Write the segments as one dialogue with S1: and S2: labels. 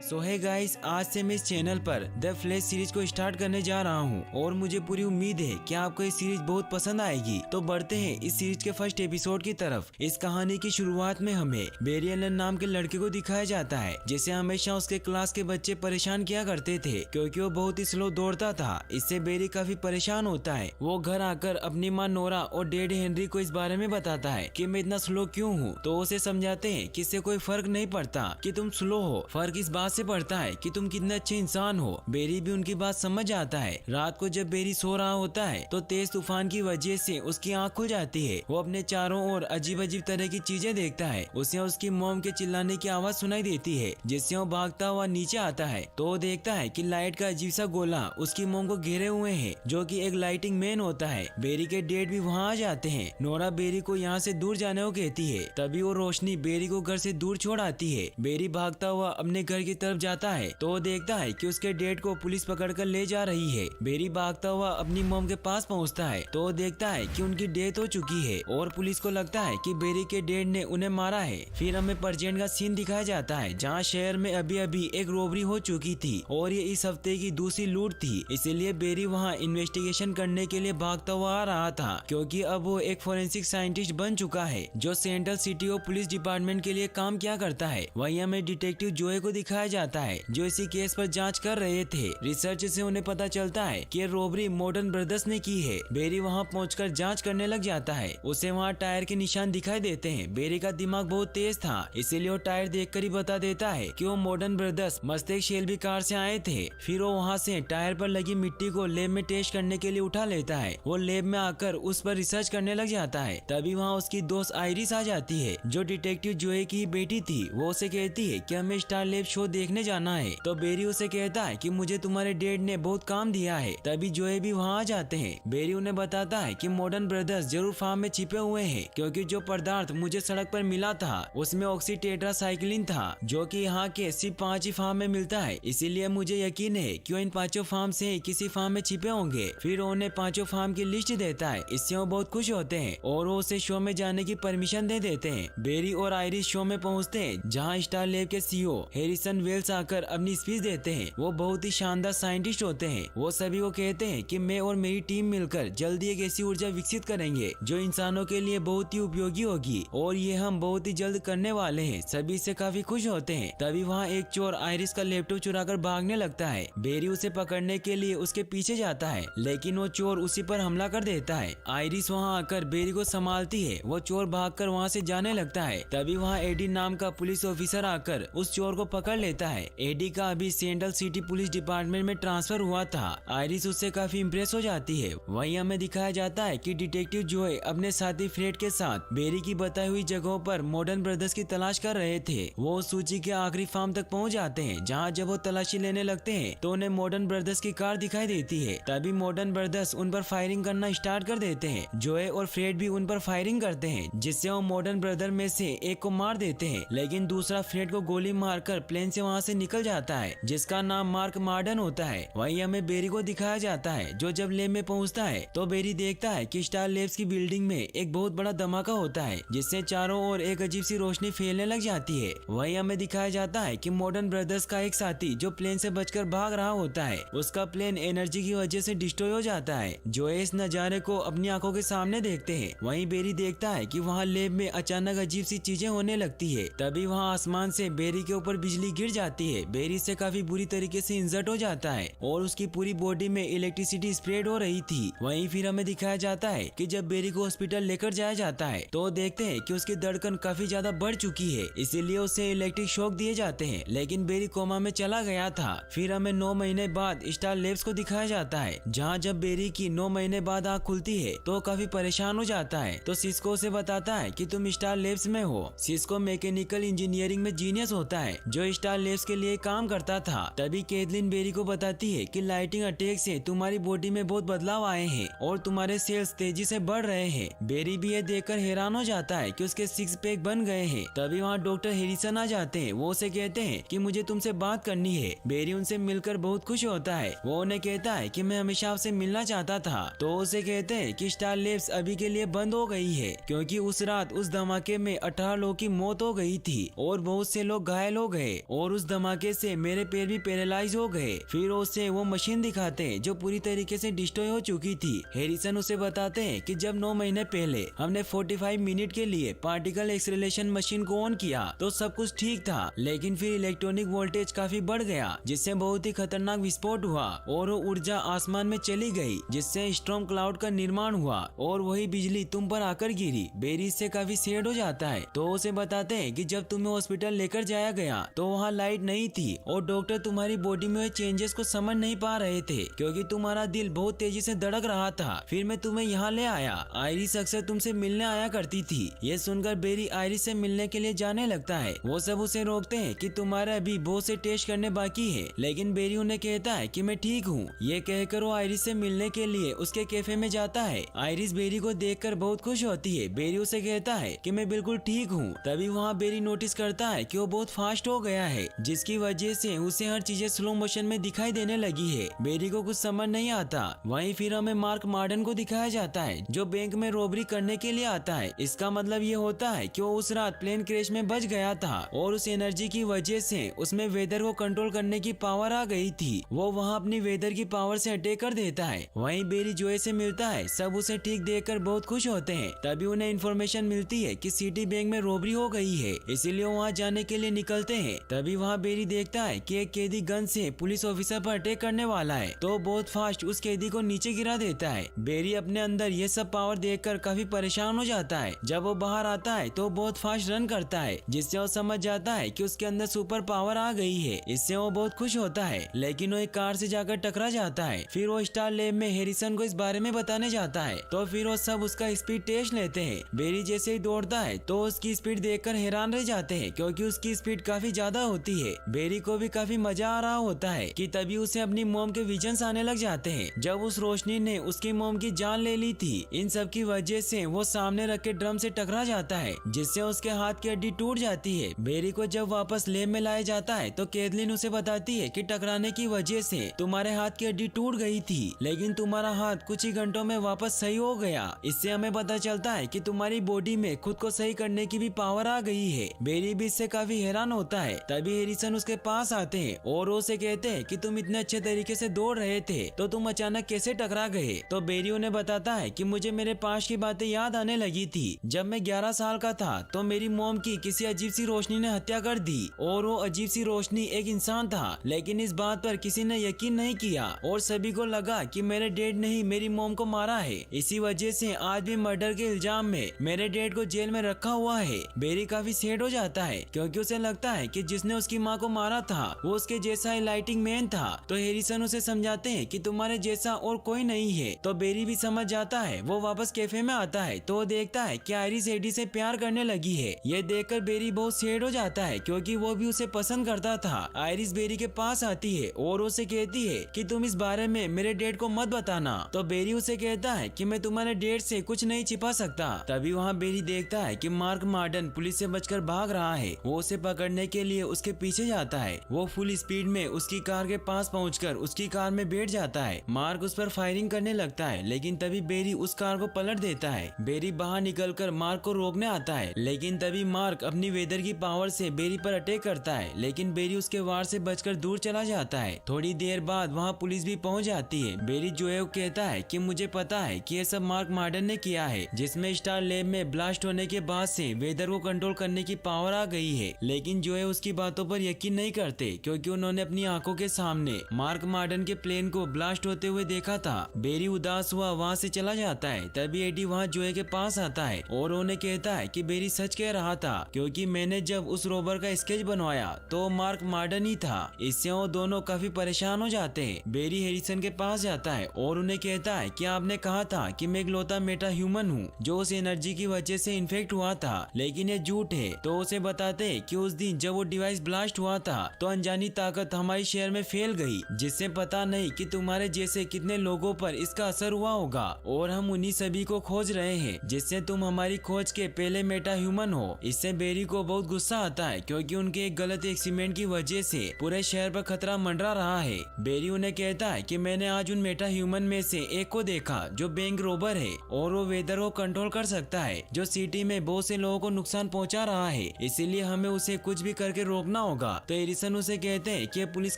S1: सो है गाइस, आज से मैं इस चैनल पर द फ्लैश सीरीज को स्टार्ट करने जा रहा हूँ और मुझे पूरी उम्मीद है कि आपको ये सीरीज बहुत पसंद आएगी। तो बढ़ते हैं इस सीरीज के फर्स्ट एपिसोड की तरफ। इस कहानी की शुरुआत में हमें बेरी एलन नाम के लड़के को दिखाया जाता है जिसे हमेशा उसके क्लास के बच्चे परेशान किया करते थे क्योंकि वो बहुत ही स्लो दौड़ता था। इससे बेरी काफी परेशान होता है। वो घर आकर अपनी माँ नोरा और डैडी हेनरी को इस बारे में बताता है कि मैं इतना स्लो क्यों हूँ। तो उसे समझाते हैं कि इससे कोई फर्क नहीं पड़ता कि तुम स्लो हो, फर्क इस बात से पड़ता है कि तुम कितने अच्छे इंसान हो। बेरी भी उनकी बात समझ आता है। रात को जब बेरी सो रहा होता है तो तेज तूफान की वजह से उसकी आंख खुल जाती है। वो अपने चारों ओर अजीब अजीब तरह की चीजें देखता है। उसे उसकी मॉम के चिल्लाने की आवाज सुनाई देती है जिससे वो भागता हुआ नीचे आता है तो वो देखता है कि लाइट का अजीब सा गोला उसकी मॉम को घेरे हुए है जो कि एक लाइटिंग मैन होता है। बेरी के डैड भी वहाँ आ जाते हैं। नोरा बेरी को यहाँ से दूर जाने को कहती है। तभी वो रोशनी बेरी को घर से दूर छोड़ आती है। बेरी भागता हुआ अपने घर की तरफ जाता है तो वो देखता है कि उसके डैड को पुलिस पकड़कर ले जा रही है। बेरी भागता हुआ अपनी मॉम के पास पहुंचता है तो वो देखता है कि उनकी डेथ हो चुकी है और पुलिस को लगता है कि बेरी के डैड ने उन्हें मारा है। फिर हमें प्रेजेंट का सीन दिखाया जाता है जहाँ शहर में अभी अभी एक रोबरी हो चुकी थी और ये इस हफ्ते की दूसरी लूट थी। इसीलिए बेरी वहाँ इन्वेस्टिगेशन करने के लिए भागता हुआ आ रहा था क्योंकि अब वो एक फोरेंसिक साइंटिस्ट बन चुका है जो सेंट्रल सिटी और पुलिस डिपार्टमेंट के लिए काम किया करता है। वहीं हमें डिटेक्टिव जोए को दिखाया जाता है जो इसी केस पर जांच कर रहे थे। रिसर्च से उन्हें पता चलता है कि रोबरी मॉडर्न ब्रदर्स ने की है। बेरी वहां पहुंचकर जांच करने लग जाता है। उसे वहां टायर के निशान दिखाई देते हैं। बेरी का दिमाग बहुत तेज था इसीलिए वो टायर देखकर ही बता देता है कि वो modern brothers Mastek Shelby car से आए थे। फिर वो वहाँ से टायर पर लगी मिट्टी को लैब में टेस्ट करने के लिए उठा लेता है। वो लैब में आकर उस पर रिसर्च करने लग जाता है। तभी वहाँ उसकी दोस्त आयरिस आ जाती है जो डिटेक्टिव जोए की बेटी थी। वो उसे कहती है कि हमें स्टार लैब शो देखने जाना है। तो बेरी उसे कहता है कि मुझे तुम्हारे डैड ने बहुत काम दिया है। तभी जोए भी वहाँ आ जाते हैं। बेरी उन्हें बताता है कि मॉडर्न ब्रदर्स जरूर फार्म में छिपे हुए हैं क्योंकि जो पदार्थ मुझे सड़क पर मिला था उसमें ऑक्सीटेट्रासाइक्लिन था जो कि यहाँ के सिर्फ 5 ही फार्म में मिलता है। इसीलिए मुझे यकीन है कि वो इन 5 फार्म से किसी फार्म में छिपे होंगे। फिर उन्हें 5 फार्म की लिस्ट देता है। इससे वो बहुत खुश होते हैं और वो उसे शो में जाने की परमिशन दे देते हैं। बेरी और आयरिस शो में पहुँचते हैं जहाँ स्टार लैब के सीईओ हैरिसन वेल्स आकर अपनी स्पीच देते हैं। वो बहुत ही शानदार साइंटिस्ट होते हैं। वो सभी को कहते हैं कि मैं और मेरी टीम मिलकर जल्दी एक ऐसी ऊर्जा विकसित करेंगे जो इंसानों के लिए बहुत ही उपयोगी होगी और ये हम बहुत ही जल्द करने वाले हैं। सभी से काफी खुश होते हैं। तभी वहाँ एक चोर आयरिस का लैपटॉप चुराकर भागने लगता है। बेरी उसे पकड़ने के लिए उसके पीछे जाता है लेकिन वो चोर उसी पर हमला कर देता है। आयरिस वहाँ आकर बेरी को संभालती है। वो चोर भागकर वहाँ से जाने लगता है। तभी वहाँ एडी नाम का पुलिस ऑफिसर आकर उस चोर को पकड़ लेता है। एडी का अभी सेंट्रल सिटी पुलिस डिपार्टमेंट में ट्रांसफर हुआ था। आयरिस उससे काफी इम्प्रेस हो जाती है। वहीं हमें दिखाया जाता है कि डिटेक्टिव जोए अपने साथी फ्रेड के साथ बेरी की बताई हुई जगहों पर मॉडर्न ब्रदर्स की तलाश कर रहे थे। वो उस सूची के आखिरी फार्म तक पहुंच जाते हैं जहां जब वो तलाशी लेने लगते हैं तो उन्हें मॉडर्न ब्रदर्स की कार दिखाई देती है। तभी मॉडर्न ब्रदर्स उन पर फायरिंग करना स्टार्ट कर देते हैं। जोए और फ्रेड भी उन पर फायरिंग करते हैं जिससे वो मॉडर्न ब्रदर में से एक को मार देते हैं लेकिन दूसरा फ्रेड को गोली मारकर प्लेन से वहाँ से निकल जाता है जिसका नाम मार्क मार्डन होता है। वहीं हमें बेरी को दिखाया जाता है जो जब लैब में पहुंचता है तो बेरी देखता है कि स्टार लैब्स की बिल्डिंग में एक बहुत बड़ा धमाका होता है जिससे चारों ओर एक अजीब सी रोशनी फैलने लग जाती है। वहीं हमें दिखाया जाता है कि मॉडर्न ब्रदर्स का एक साथी जो प्लेन से बचकर भाग रहा होता है उसका प्लेन एनर्जी की वजह से डिस्ट्रॉय हो जाता है। जो इस नजारे को अपनी आंखों के सामने देखते हैं। वहीं बेरी देखता है कि वहाँ लैब में अचानक अजीब सी चीजें होने लगती है। तभी वहाँ आसमान से बेरी के ऊपर बिजली गिर जाती है। बेरी से काफी बुरी तरीके से इंजर्ड हो जाता है और उसकी पूरी बॉडी में इलेक्ट्रिसिटी स्प्रेड हो रही थी। वहीं फिर हमें दिखाया जाता है कि जब बेरी को हॉस्पिटल लेकर जाया जाता है तो देखते हैं कि उसकी धड़कन काफी ज्यादा बढ़ चुकी है इसीलिए उसे इलेक्ट्रिक शॉक दिए जाते हैं लेकिन बेरी कोमा में चला गया था। फिर हमें 9 महीने बाद स्टार लैब्स को दिखाया जाता है जहाँ जब बेरी की 9 महीने बाद आँख खुलती है तो काफी परेशान हो जाता है। तो सिस्को उसे बताता है कि तुम स्टार लैब्स में हो। सिस्को मैकेनिकल इंजीनियरिंग में जीनियस होता है जो स्टार लैब्स के लिए काम करता था। तभी कैथलीन बेरी को बताती है कि लाइटिंग अटैक से तुम्हारी बॉडी में बहुत बदलाव आए हैं और तुम्हारे सेल्स तेजी से बढ़ रहे हैं। बेरी भी ये देखकर हैरान हो जाता है कि उसके 6 पैक बन गए हैं। तभी वहाँ डॉक्टर हैरिसन आ जाते हैं। वो उसे कहते हैं कि मुझे तुमसे बात करनी है। बेरी उनसे मिलकर बहुत खुश होता है। वो उन्हें कहता है कि मैं हमेशा आपसे मिलना चाहता था। तो उसे कहते हैं कि स्टार लैब्स अभी के लिए बंद हो गई है क्योंकि उस रात उस धमाके में 18 लोगों की मौत हो गई थी और बहुत से लोग घायल हो गए और और उस धमाके से मेरे पैर भी पैरालाइज हो गए। फिर उसे वो मशीन दिखाते हैं जो पूरी तरीके से डिस्ट्रॉय हो चुकी थी। हैरिसन उसे बताते हैं कि जब 9 महीने पहले हमने 45 मिनट के लिए पार्टिकल एक्सेलरेशन मशीन को ऑन किया तो सब कुछ ठीक था, लेकिन फिर इलेक्ट्रॉनिक वोल्टेज काफी बढ़ गया जिससे बहुत ही खतरनाक विस्फोट हुआ और वो ऊर्जा आसमान में चली गई जिससे स्टॉर्म क्लाउड का निर्माण हुआ और वही बिजली तुम पर आकर गिरी। बेरी इससे काफी सैड हो जाता है तो उसे बताते हैं कि जब तुम्हें हॉस्पिटल लेकर जाया गया तो वहाँ लाइट नहीं थी और डॉक्टर तुम्हारी बॉडी में हुए चेंजेस को समझ नहीं पा रहे थे क्योंकि तुम्हारा दिल बहुत तेजी से धड़क रहा था। फिर मैं तुम्हें यहाँ ले आया। आयरिस अक्सर तुमसे मिलने आया करती थी। ये सुनकर बेरी आयरिस से मिलने के लिए जाने लगता है। वो सब उसे रोकते हैं कि तुम्हारा अभी बहुत से टेस्ट करने बाकी है, लेकिन बेरी उन्हें कहता है कि मैं ठीक हूँ। ये कहकर वो आयरिस से मिलने के लिए उसके कैफे में जाता है। आयरिस बेरी को देखकर बहुत खुश होती है। बेरी उसे कहता है कि मैं बिल्कुल ठीक हूँ। तभी वहाँ बेरी नोटिस करता है कि वो बहुत फास्ट हो गया है जिसकी वजह से उसे हर चीजें स्लो मोशन में दिखाई देने लगी है। बेरी को कुछ समझ नहीं आता। वहीं फिर हमें मार्क मार्डन को दिखाया जाता है जो बैंक में रॉबरी करने के लिए आता है। इसका मतलब ये होता है कि वो उस रात प्लेन क्रैश में बच गया था और उस एनर्जी की वजह से उसमें वेदर को कंट्रोल करने की पावर आ गई थी। वो वहाँ अपनी वेदर की पावर से अटैक कर देता है। वहीं बेरी जोए से मिलता है। सब उसे ठीक देखकर बहुत खुश होते हैं। तभी उन्हें इन्फॉर्मेशन मिलती है कि सिटी बैंक में रॉबरी हो गई है, इसीलिए वहाँ जाने के लिए निकलते हैं। तभी वहाँ बेरी देखता है कि एक कैदी गन से पुलिस ऑफिसर पर अटैक करने वाला है तो बहुत फास्ट उस कैदी को नीचे गिरा देता है। बेरी अपने अंदर ये सब पावर देखकर काफी परेशान हो जाता है। जब वो बाहर आता है तो बहुत फास्ट रन करता है जिससे वो समझ जाता है कि उसके अंदर सुपर पावर आ गई है। इससे वो बहुत खुश होता है, लेकिन वो एक कार से जाकर टकरा जाता है। फिर वो स्टार लैब में हैरिसन को इस बारे में बताने जाता है तो फिर वो सब उसका स्पीड टेस्ट लेते हैं। बेरी जैसे ही दौड़ता है तो उसकी स्पीड देखकर हैरान रह जाते हैं क्योंकि उसकी स्पीड काफी ज्यादा होती है। बेरी को भी काफी मजा आ रहा होता है कि तभी उसे अपनी मॉम के विजन्स आने लग जाते हैं जब उस रोशनी ने उसकी मॉम की जान ले ली थी। इन सब की वजह से वो सामने रखे ड्रम से टकरा जाता है जिससे उसके हाथ की हड्डी टूट जाती है। बेरी को जब वापस लैब में लाया जाता है तो कैथलीन उसे बताती है कि टकराने की वजह से तुम्हारे हाथ की हड्डी टूट गई थी, लेकिन तुम्हारा हाथ कुछ ही घंटों में वापस सही हो गया। इससे हमें पता चलता है कि तुम्हारी बॉडी में खुद को सही करने की भी पावर आ गई है। बेरी भी इससे काफी हैरान होता है। तभी हैरिसन उसके पास आते हैं और उसे कहते हैं कि तुम इतने अच्छे तरीके से दौड़ रहे थे तो तुम अचानक कैसे टकरा गए। तो बेरी उन्हें बताता है कि मुझे मेरे पास की बातें याद आने लगी थी। जब मैं 11 साल का था तो मेरी मॉम की किसी अजीब सी रोशनी ने हत्या कर दी और वो अजीब सी रोशनी एक इंसान था, लेकिन इस बात पर किसी ने यकीन नहीं किया और सभी को लगा कि मेरे डैड ने ही मेरी मॉम को मारा है। इसी वजह से आज भी मर्डर के इल्जाम में मेरे डैड को जेल में रखा हुआ है। बेरी काफी सैड हो जाता है क्योंकि उसे लगता है कि जिसने उसकी माँ को मारा था वो उसके जैसा ही लाइटिंग मैन था। तो हैरिसन उसे समझाते हैं कि तुम्हारे जैसा और कोई नहीं है। तो बेरी भी समझ जाता है। वो वापस कैफे में आता है तो वो देखता है कि आयरिस एडी से प्यार करने लगी है। ये देखकर बेरी बहुत सैड हो जाता है क्योंकि वो भी उसे पसंद करता था। आयरिस बेरी के पास आती है और उसे कहती है कि तुम इस बारे में मेरे डैड को मत बताना। तो बेरी उसे कहता है कि मैं तुम्हारे डैड से कुछ नहीं छिपा सकता। तभी वहाँ बेरी देखता है कि मार्क मार्डन पुलिस से बचकर भाग रहा है। वो उसे पकड़ने के लिए उसके पीछे जाता है। वो फुल स्पीड में उसकी कार के पास पहुंचकर उसकी कार में बैठ जाता है। मार्क उस पर फायरिंग करने लगता है, लेकिन तभी बेरी उस कार को पलट देता है। बेरी बाहर निकलकर मार्क को रोकने आता है, लेकिन तभी मार्क अपनी वेदर की पावर से बेरी पर अटैक करता है, लेकिन बेरी उसके वार से बचकर दूर चला जाता है। थोड़ी देर बाद वहाँ पुलिस भी पहुँच जाती है। बेरी जोए को कहता है कि मुझे पता है कि ये सब मार्क मार्डन ने किया है, जिसमें स्टार लैब में ब्लास्ट होने के बाद से वेदर को कंट्रोल करने की पावर आ गई है। लेकिन जोए उसकी बातों पर यकीन नहीं करते क्योंकि उन्होंने अपनी आंखों के सामने मार्क मार्डन के प्लेन को ब्लास्ट होते हुए देखा था। बेरी उदास हुआ वहाँ से चला जाता है। तभी एडी वहाँ जोए के पास आता है और उन्हें कहता है कि बेरी सच कह रहा था क्योंकि मैंने जब उस रोबर का स्केच बनवाया तो मार्क मार्डन ही था। इससे वो दोनों काफी परेशान हो जाते हैं। बेरी हैरिसन के पास जाता है और उन्हें कहता है कि आपने कहा था कि मैं इकलौता मेटा ह्यूमन हूँ जो उस एनर्जी की वजह से इन्फेक्ट हुआ था, लेकिन ये झूठ है। तो उसे बताते हैं कि उस दिन जब वो डिवाइस ब्लास्ट हुआ था तो अनजानी ताकत हमारे शहर में फैल गई, जिससे पता नहीं कि तुम्हारे जैसे कितने लोगों पर इसका असर हुआ होगा और हम उन्हीं सभी को खोज रहे हैं जिससे तुम हमारी खोज के पहले मेटा ह्यूमन हो। इससे बेरी को बहुत गुस्सा आता है क्योंकि उनके एक गलत एक्सीडेंट की वजह से पूरे शहर पर खतरा मंडरा रहा है। बेरी उन्हें कहता है कि मैंने आज उन मेटा ह्यूमन में से एक को देखा जो बैंक रोबर है और वो वेदर को कंट्रोल कर सकता है जो सिटी में बहुत से लोगों को नुकसान पहुंचा रहा है, इसीलिए हमें उसे कुछ भी करके रोकना रोकना होगा। तो एरिसन उसे कहते हैं कि पुलिस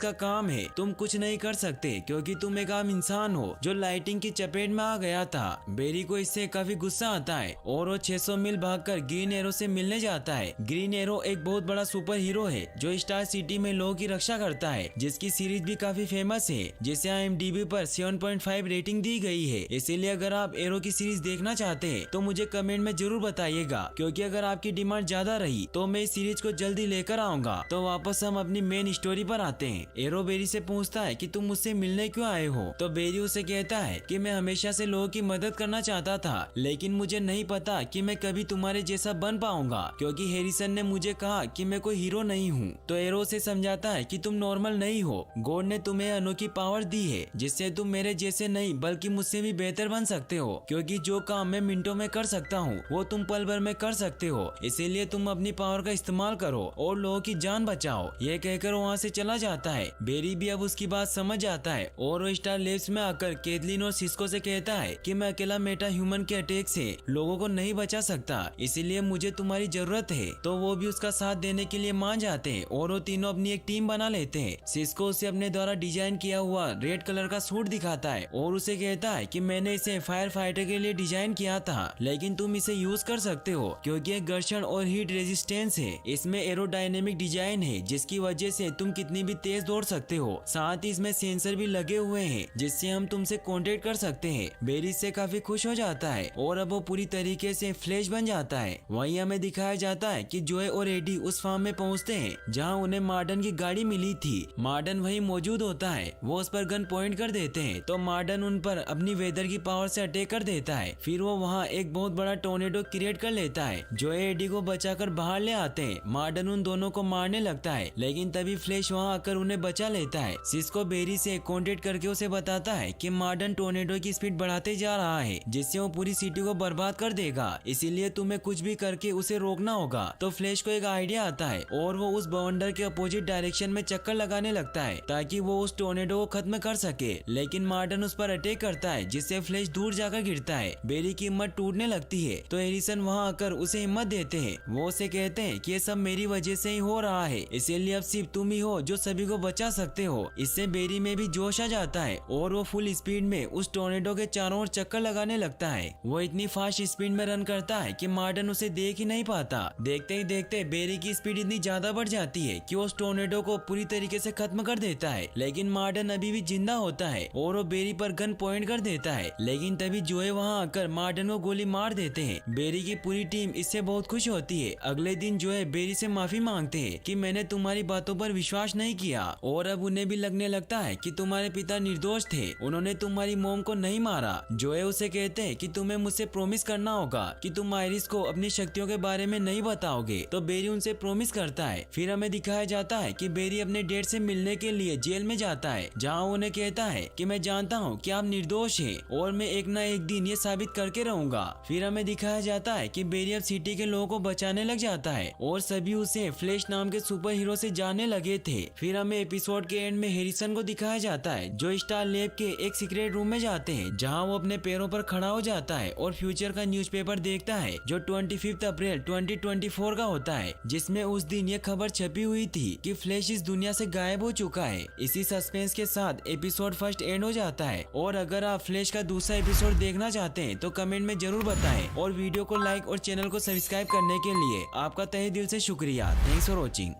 S1: का काम है, तुम कुछ नहीं कर सकते क्योंकि तुम एक आम इंसान हो जो लाइटिंग की चपेट में आ गया था। बेरी को इससे काफी गुस्सा आता है और वो 600 मील भागकर ग्रीन एरो से मिलने जाता है। ग्रीन एरो एक बहुत बड़ा सुपर हीरो है जो स्टार सिटी में लोगों की रक्षा करता है, जिसकी सीरीज भी काफी फेमस है, जिसे IMDb पर 7.5 रेटिंग दी गई है। इसीलिए अगर आप एरो की सीरीज देखना चाहते हैं तो मुझे कमेंट में जरूर बताइएगा, क्योंकि अगर आपकी डिमांड ज्यादा रही तो मैं इस सीरीज को जल्दी लेकर आऊंगा। तो वापस हम अपनी मेन स्टोरी पर आते हैं। एरो बेरी से पूछता है कि तुम मुझसे मिलने क्यों आए हो। तो बेरी उसे कहता है कि मैं हमेशा से लोगों की मदद करना चाहता था, लेकिन मुझे नहीं पता कि मैं कभी तुम्हारे जैसा बन पाऊंगा, क्योंकि हैरिसन ने मुझे कहा कि मैं कोई हीरो नहीं हूँ। तो एरो से समझाता है कि तुम नॉर्मल नहीं हो, गॉड ने तुम्हें अनोखी पावर दी है जिससे तुम मेरे जैसे नहीं बल्कि मुझसे भी बेहतर बन सकते हो, क्योंकि जो काम मैं मिनटों में कर सकता हूँ वो तुम पल भर में कर सकते हो। इसीलिए तुम अपनी पावर का इस्तेमाल करो और लोगों की जान बचाओ। ये कहकर वहाँ से चला जाता है। बेरी भी अब उसकी बात समझ जाता है और वो स्टार लेब्स में आकर केथलीन और सिस्को से कहता है कि मैं अकेला मेटा ह्यूमन के अटैक से लोगों को नहीं बचा सकता, इसीलिए मुझे तुम्हारी जरूरत है। तो वो भी उसका साथ देने के लिए मान जाते हैं और वो तीनों अपनी एक टीम बना लेते हैं। सिस्को उसे अपने द्वारा डिजाइन किया हुआ रेड कलर का सूट दिखाता है और उसे कहता है कि मैंने इसे फायर फाइटर के लिए डिजाइन किया था, लेकिन तुम इसे यूज कर सकते हो क्योंकि ये घर्षण और हीट रेजिस्टेंस है। इसमें एरोडायनेमिक डिजाइन है जिसकी वजह से तुम कितनी भी तेज दौड़ सकते हो। साथ ही इसमें सेंसर भी लगे हुए हैं जिससे हम तुमसे कांटेक्ट कर सकते हैं। बेरी से काफी खुश हो जाता है और अब वो पूरी तरीके से फ्लैश बन जाता है। वहीं हमें दिखाया जाता है कि जोए और एडी उस फार्म में पहुंचते हैं जहां उन्हें मार्डन की गाड़ी मिली थी। मार्डन वहीं मौजूद होता है, वो उस पर गन पॉइंट कर देते हैं तो मार्डन उन पर अपनी वेदर की पावर से अटैक कर देता है। फिर वो वहाँ एक बहुत बड़ा टोर्नेडो क्रिएट कर लेता है। जोए एडी को बचाकर बाहर ले आते हैं। मार्डन उन दोनों को मारने लगता है, लेकिन तभी फ्लैश वहाँ आकर उन्हें बचा लेता है। सिस्को बेरी से कांटेक्ट करके उसे बताता है कि मार्डन टोर्नेडो की स्पीड बढ़ाते जा रहा है जिससे वो पूरी सिटी को बर्बाद कर देगा, इसीलिए तुम्हें कुछ भी करके उसे रोकना होगा। तो फ्लैश को एक आइडिया आता है और वो उस बवंडर के अपोजिट डायरेक्शन में चक्कर लगाने लगता है ताकि वो उस टोर्नेडो को खत्म कर सके, लेकिन मार्डन उस पर अटैक करता है जिससे फ्लैश दूर जाकर गिरता है। बेरी की हिम्मत टूटने लगती है तो हैरिसन वहाँ आकर उसे हिम्मत देते हैं। वो उसे कहते हैं कि ये सब मेरी वजह से ही हो रहा है, इसीलिए अब सिर्फ तुम ही हो जो सभी को बचा सकते हो। इससे बेरी में भी जोश आ जाता है और वो फुल स्पीड में उस टोर्नेडो के चारों ओर चक्कर लगाने लगता है। वो इतनी फास्ट स्पीड में रन करता है कि मार्डन उसे देख ही नहीं पाता। देखते ही देखते बेरी की स्पीड इतनी ज्यादा बढ़ जाती है कि वो उस टोर्नेडो को पूरी तरीके से खत्म कर देता है, लेकिन मार्डन अभी भी जिंदा होता है और वो बेरी पर गन पॉइंट कर देता है। लेकिन तभी जोए वहाँ आकर मार्डन को गोली मार देते हैं। बेरी की पूरी टीम इससे बहुत खुश होती है। अगले दिन जोए बेरी से माफी मांगते हैं कि मैंने तुम्हारी बातों पर विश्वास नहीं किया और अब उन्हें भी लगने लगता है कि तुम्हारे पिता निर्दोष थे, उन्होंने तुम्हारी मॉम को नहीं मारा। जोए उसे कहते हैं कि तुम्हें मुझसे प्रॉमिस करना होगा कि तुम आयरिस को अपनी शक्तियों के बारे में नहीं बताओगे। तो बेरी उनसे प्रॉमिस करता है। फिर हमें दिखाया जाता है कि बेरी अपने डैड से मिलने के लिए जेल में जाता है, जहाँ उन्हें कहता है कि मैं जानता हूँ कि आप निर्दोष हैं और मैं एक न एक दिन ये साबित करके रहूंगा। फिर हमें दिखाया जाता है कि बेरी अब सिटी के लोगों को बचाने लग जाता है और सभी उसे फ्लैश नाम के सुपर हीरो से जानने लगे थे। फिर हमें एपिसोड के एंड में हैरिसन को दिखाया जाता है जो स्टार लैब के एक सीक्रेट रूम में जाते हैं, जहाँ वो अपने पैरों पर खड़ा हो जाता है और फ्यूचर का न्यूज़पेपर देखता है जो 25 अप्रैल 2024 का होता है, जिसमें उस दिन ये खबर छपी हुई थी कि फ्लैश इस दुनिया से गायब हो चुका है। इसी सस्पेंस के साथ एपिसोड फर्स्ट एंड हो जाता है। और अगर आप फ्लैश का दूसरा एपिसोड देखना चाहते हैं तो कमेंट में जरूर बताएं और वीडियो को लाइक और चैनल को सब्सक्राइब करने के लिए आपका तहे दिल से शुक्रिया। Thanks for watching.